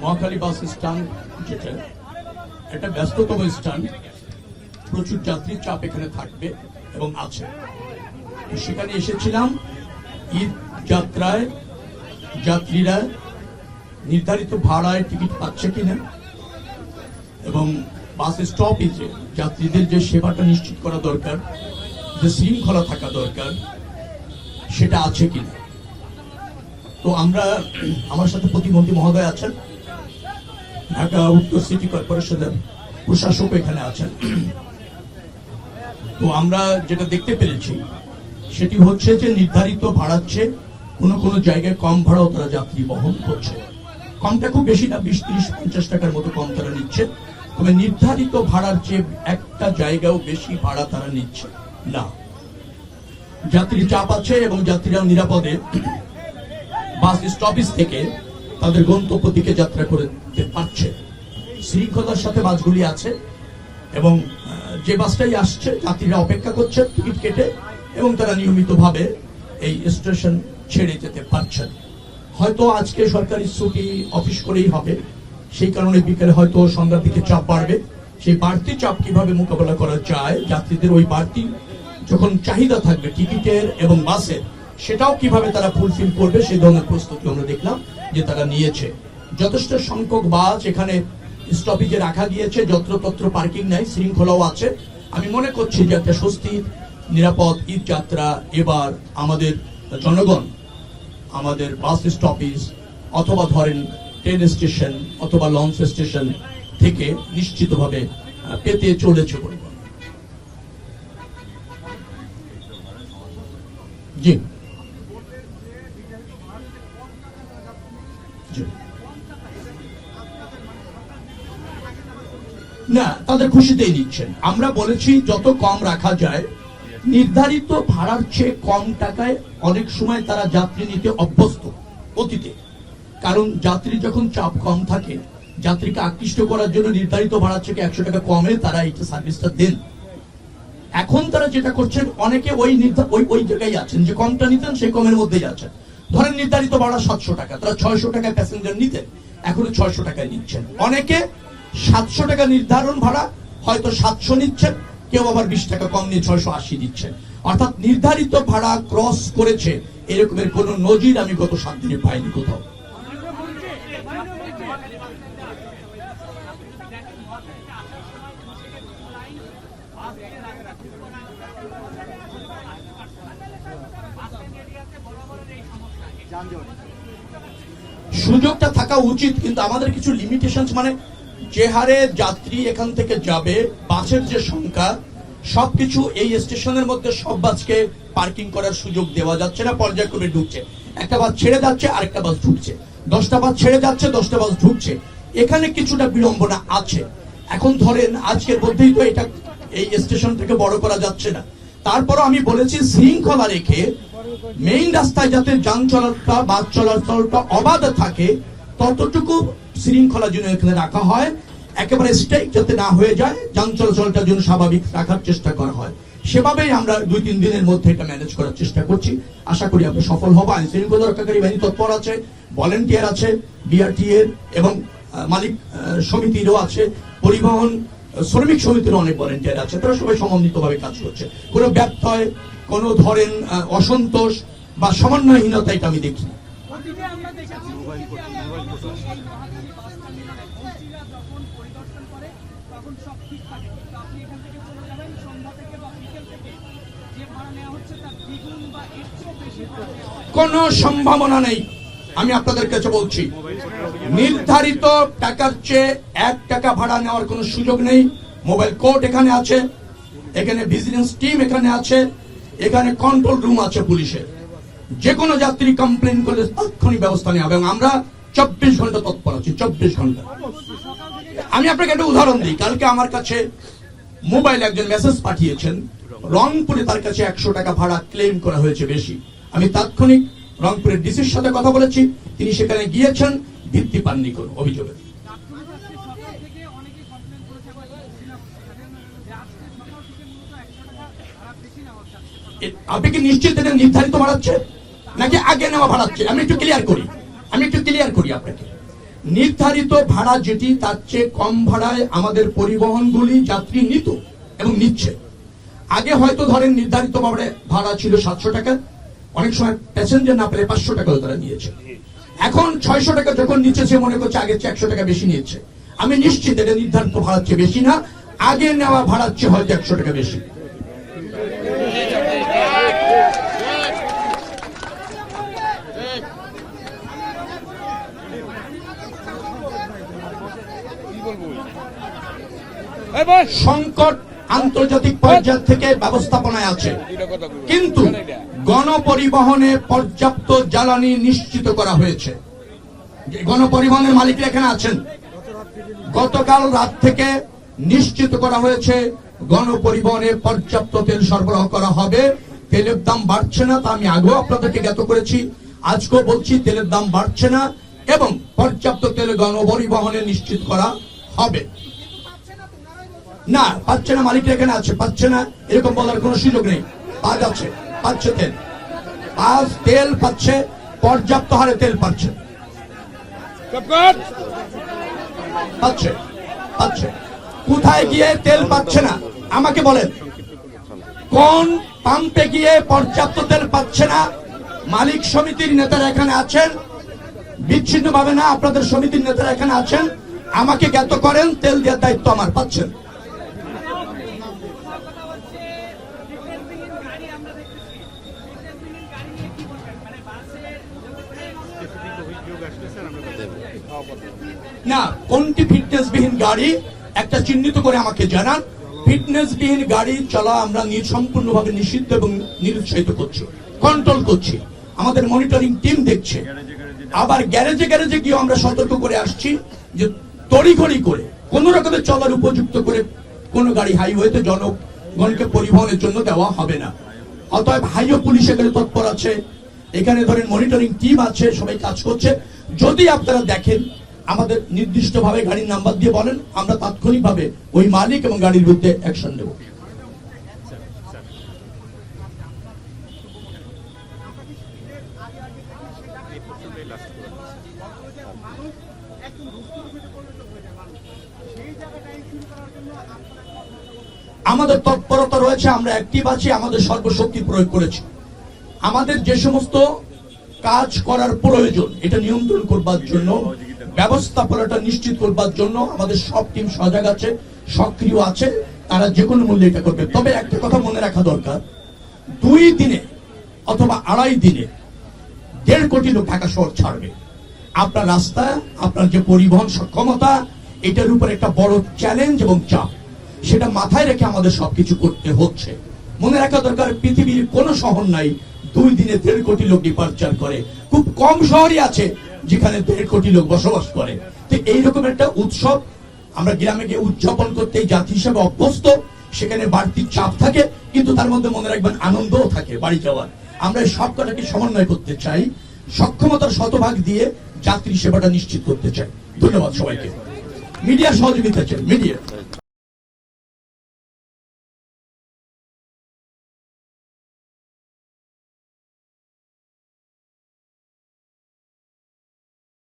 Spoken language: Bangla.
মহাখালী বাস স্ট্যান্ড যেটা একটা ব্যস্ততম স্ট্যান্ড, প্রচুর যাত্রীর চাপ এখানে থাকবে এবং আছে। সেখানে এসেছিলাম ঈদ যাত্রায় যাত্রীরা নির্ধারিত ভাড়ায় টিকিট পাচ্ছে কিনা এবং বাস স্টপেজে যাত্রীদের যে সেবাটা নিশ্চিত করা দরকার, যে শৃঙ্খলা থাকা দরকার, সেটা আছে কিনা। তো আমরা, আমার সাথে প্রতিমন্ত্রী মহোদয় আছেন, ঢাকা উত্তর সিটি কর্পোরেশনের প্রশাসক এখানে আছেন। তো আমরা যেটা দেখতে পেরেছি সেটি হচ্ছে যে নির্ধারিত ভাড়ার চেয়ে কোনো কোনো জায়গায় কম ভাড়াও তারা যাত্রী বহন করছে। কমটা খুব বেশি না, 20-30-50 টাকার মতো কম তারা নিচ্ছে, তবে নির্ধারিত ভাড়ার চেয়ে একটা জায়গাও বেশি ভাড়া তারা নিচ্ছে না। যাত্রী চাপ আছে এবং যাত্রীরাও নিরাপদে বাস স্টপেজ থেকে তাদের গন্তব্য দিকে যাত্রা করতে পারছে। শৃঙ্খলার সাথে বাসগুলি আছে এবং যে বাসটাই আসছে যাত্রীরা অপেক্ষা করছে টিকিট কেটে এবং তারা নিয়মিতভাবে এই স্টেশন ছেড়ে যেতে পারছেন। হয়তো আজকে সরকারি ছুটি অফিস করেই হবে, সেই কারণে বিকেলে হয়তো সন্ধ্যার দিকে চাপ বাড়বে। সেই বাড়তি চাপ কিভাবে মোকাবেলা করা যায়, যাত্রীদের ওই বাড়তি যখন চাহিদা থাকবে টিকিটের এবং বাসের, সেটাও কিভাবে তারা ফুলফিল করবে, সেই ধরনের প্রস্তুতি আমরা দেখলাম যে তারা নিয়েছে। যথেষ্ট সংখ্যক বাস এখানে স্টপেজে রাখা গিয়েছে, যত্রতত্র পার্কিং নাই, শৃঙ্খলাও আছে। আমি মনে করছি যে একটা স্বস্তির নিরাপদ ঈদ যাত্রা এবার আমাদের জনগণ আমাদের বাস স্টপেজ অথবা ধরেন ট্রেন স্টেশন অথবা লঞ্চ স্টেশন থেকে নিশ্চিতভাবে পেতে চলেছে বলে। জি না, তাদের খুশিতেই নিচ্ছেন। আমরা বলেছি যত কম রাখা যায়, নির্ধারিত ভাড়ার চেয়ে কম টাকায় অনেক সময় তারা যাত্রী নিতে অভ্যস্ত অতীতে, কারণ যাত্রী যখন চাপ কম থাকে যাত্রীকে আকৃষ্ট করার জন্য নির্ধারিত ভাড়ার থেকে 100 টাকা কমে তারা এই সার্ভিসটা দেন। এখন তারা যেটা করছেন, অনেকে ওই জায়গায় আছেন যে কমটা নিতেন সেই কমের মধ্যেই আছেন। ধরেন নির্ধারিত ভাড়া 700 টাকা, তারা 600 টাকায় প্যাসেঞ্জার নিতেন, এখন 600 টাকায় নিচ্ছেন। অনেকে 700 টাকা নির্ধারণ ভাড়া হয়তো 700 নিচ্ছেন, কেউ আবার 20 টাকা কম নিয়ে 680 দিচ্ছেন। অর্থাৎ নির্ধারিত ভাড়া ক্রস করেছে এরকমের কোন নজির আমি গত 7 দিনে পাইনি কোথাও। সুযোগটা থাকা উচিত, কিন্তু আমাদের কিছু লিমিটেশন, মানে যে হারে যাত্রী এখান থেকে যাবে, বাসের যে সংখ্যা, সবকিছু এই স্টেশনের মধ্যে সব বাসকে পার্কিং করার সুযোগ দেওয়া যাচ্ছে না। পর্যায়ক্রমে ঢুকছে, একটা বাস ছেড়ে যাচ্ছে আরেকটা বাস ঢুকছে, 10টা বাস ছেড়ে যাচ্ছে 10টা বাস ঢুকছে, এখানে কিছুটা বিড়ম্বনা আছে। এখন ধরেন আজকের মধ্যেই তো এটা এই স্টেশন থেকে বড় করা যাচ্ছে না, তারপরও আমি বলেছি শৃঙ্খলা রেখে মেইন রাস্তায় যাতে যান চলাচলটা বাস চলাচলটা অবাধ থাকে ততটুকু শৃঙ্খলা যেন এখানে রাখা হয়, একেবারে স্ট্রাইক যাতে না হয়ে যায়, যান চলাচলটা যেন স্বাভাবিক রাখার চেষ্টা করা হয়। সেভাবেই আমরা 2-3 দিনের মধ্যে এটা ম্যানেজ করার চেষ্টা করছি। আশা করি আমরা সফল হব। আইন শৃঙ্খলা রক্ষাকারী বাহিনী তৎপর আছে, ভলেন্টিয়ার আছে, বিআরটি এর এবং মালিক সমিতিরও আছে, পরিবহন শ্রমিক সমিতির অনেক ভলেন্টিয়ার আছে, তারা সবাই সমন্বিতভাবে কাজ করছে। কোনো ব্যত্যয়, কোনো ধরেন অসন্তোষ বা সমন্বয়হীনতা এটা আমি দেখি। কোনো সম্ভাবনা নেই। আমি আপনাদের কাছে বলছি, নির্ধারিত টাকার চেয়ে 1 টাকা ভাড়া নেওয়ার কোনো সুযোগ নেই। মোবাইল কোর্ট এখানে আছে, এখানে ভিজিলেন্স টিম এখানে আছে, এখানে কন্ট্রোল রুম আছে পুলিশের। যে কোনো যাত্রী কমপ্লেন করলে তাৎক্ষণিক ব্যবস্থা নেওয়া হবে এবং আমরা 24 ঘন্টা তৎপর আছি। 24 ঘন্টা। আমি আপনাকে একটা উদাহরণ দিই। কালকে আমার কাছে মোবাইল একজন মেসেজ পাঠিয়েছেন, রংপুরে তার কাছে 100 টাকা ভাড়া ক্লেম করা হয়েছে বেশি। আমি তাৎক্ষণিক রংপুরের ডিসির সাথে কথা বলেছি, তিনি সেখানে গিয়েছেন, ভিত্তি পাননি কোন অভিযোগে। আপনি কি নিশ্চিত এটা নির্ধারিত বাড়াচ্ছে নাকি আগে নেওয়া বাড়াচ্ছে? আমি একটু ক্লিয়ার করি আপনাকে। নির্ধারিত ভাড়া যেটি তার চেয়ে কম ভাড়ায় আমাদের পরিবহনগুলি যাত্রী নিত এবং নিচ্ছে। আগে হয়তো ধরেন নির্ধারিত ভাড়া ছিল 700 টাকা, অনেক সময় প্যাসেঞ্জার না পেলে 500 টাকাও তারা নিয়েছে। এখন 600 টাকা যখন নিচ্ছে সে মনে করছে আগের চেয়ে 100 টাকা বেশি নিচ্ছে। আমি নিশ্চিত এটা নির্ধারিত ভাড়ার চেয়ে বেশি না, আগে নেওয়া ভাড়ার চেয়ে হয়তো 100 টাকা বেশি। সংকট আন্তর্জাতিক পর্যায় থেকে ব্যবস্থাপনায় আছে, কিন্তু গণপরিবহনে পর্যাপ্ত জ্বালানি নিশ্চিত করা হয়েছে। গণপরিবহনের মালিকরা এখানে আছেন, গতকাল রাত থেকে নিশ্চিত করা হয়েছে গণপরিবহনে পর্যাপ্ত তেল সরবরাহ করা হবে। তেলের দাম বাড়ছে না, তা আমি আগেও আপনাদেরকে জ্ঞাত করেছি, আজকেও বলছি তেলের দাম বাড়ছে না এবং পর্যাপ্ত তেল গণপরিবহনে নিশ্চিত করা হবে। না পাচ্ছে না, মালিকরা এখানে আছে, পাচ্ছে না এরকম বলার কোন সুযোগ নেই। পাওয়া যাচ্ছে, পাচ্ছে তেল পাচ্ছে, পর্যাপ্ত হারে তেল পাচ্ছে, কোথায় গিয়ে তেল পাচ্ছে না আমাকে বলেন, কোন পাম্পে গিয়ে পর্যাপ্ত তেল পাচ্ছে না? মালিক সমিতির নেতারা এখানে আছেন, বিচ্ছিন্ন ভাবে না, আপনাদের সমিতির নেতারা এখানে আছেন, আমাকে জ্ঞাত করেন, তেল দেওয়ার দায়িত্ব আমার, পাচ্ছেন। না, কোনটি ফিটনেসবিহীন গাড়ি একটা চিহ্নিত করে আমাকে জানান। ফিটনেসবিহীন গাড়ি চলা আমরা সম্পূর্ণভাবে নিষিদ্ধ এবং নিরুৎসাহিত করছি, কন্ট্রোল করছি, আমাদের মনিটরিং টিম দেখছে। আবার গ্যারেজে গ্যারেজে গিয়ে আমরা সতর্ক করে আসছি যে তড়িঘড়ি করে কোন রকমের চলার উপযুক্ত করে কোন গাড়ি হাইওয়েতে জনগণকে পরিবহনের জন্য দেওয়া হবে না। অতএব হাইওয়ে পুলিশ এখানে তৎপর আছে, এখানে ধরেন মনিটরিং টিম আছে, সবাই কাজ করছে। যদি আপনারা দেখেন আমাদের নির্দিষ্টভাবে গাড়ির নাম্বার দিয়ে বলেন, আমরা তাৎক্ষণিকভাবে ওই মালিক এবং গাড়ির বিরুদ্ধে অ্যাকশন নেব। আমাদের তৎপরতা রয়েছে, আমরা অ্যাক্টিভ আছি, আমাদের সর্বশক্তি প্রয়োগ করেছি। আমাদের যে সমস্ত কাজ করার প্রয়োজন এটা নিয়ন্ত্রণ করবার জন্য, ব্যবস্থাপনাটা নিশ্চিত করবার জন্য আমাদের সব টিম সজাগ আছে, সক্রিয় আছে, তারা যে কোনো মূল্যে এটা করবে। তবে একটা কথা মনে রাখা দরকার, 2 দিনে অথবা 2.5 দিনে 1.5 কোটি লোক ঢাকা শহর ছাড়বে। আপনার রাস্তা, আপনার যে পরিবহন সক্ষমতা, এটার উপর একটা বড় চ্যালেঞ্জ এবং চাপ, সেটা মাথায় রেখে আমাদের সবকিছু করতে হচ্ছে। মনে রাখা দরকার, পৃথিবীর কোন শহর নাই 2 দিনে 1.5 কোটি লোক ডিপার্চার করে। খুব কম শহরই আছে যেখানে 1.5 কোটি লোক বসবাস করে। তো এইরকম একটা উৎসব আমরা গ্রামে গিয়ে উদযাপন করতে জাতি হিসেবে অভ্যস্ত, সেখানে বাড়তি চাপ থাকে, কিন্তু তার মধ্যে মনে রাখবেন আনন্দও থাকে বাড়ি যাওয়ার। আমরা এই সব কটাকে সমন্বয় করতে চাই, সক্ষমতার শতভাগ দিয়ে যাত্রী সেবাটা নিশ্চিত করতে চাই। ধন্যবাদ সবাইকে। মিডিয়া সহযোগিতা চাই, মিডিয়া।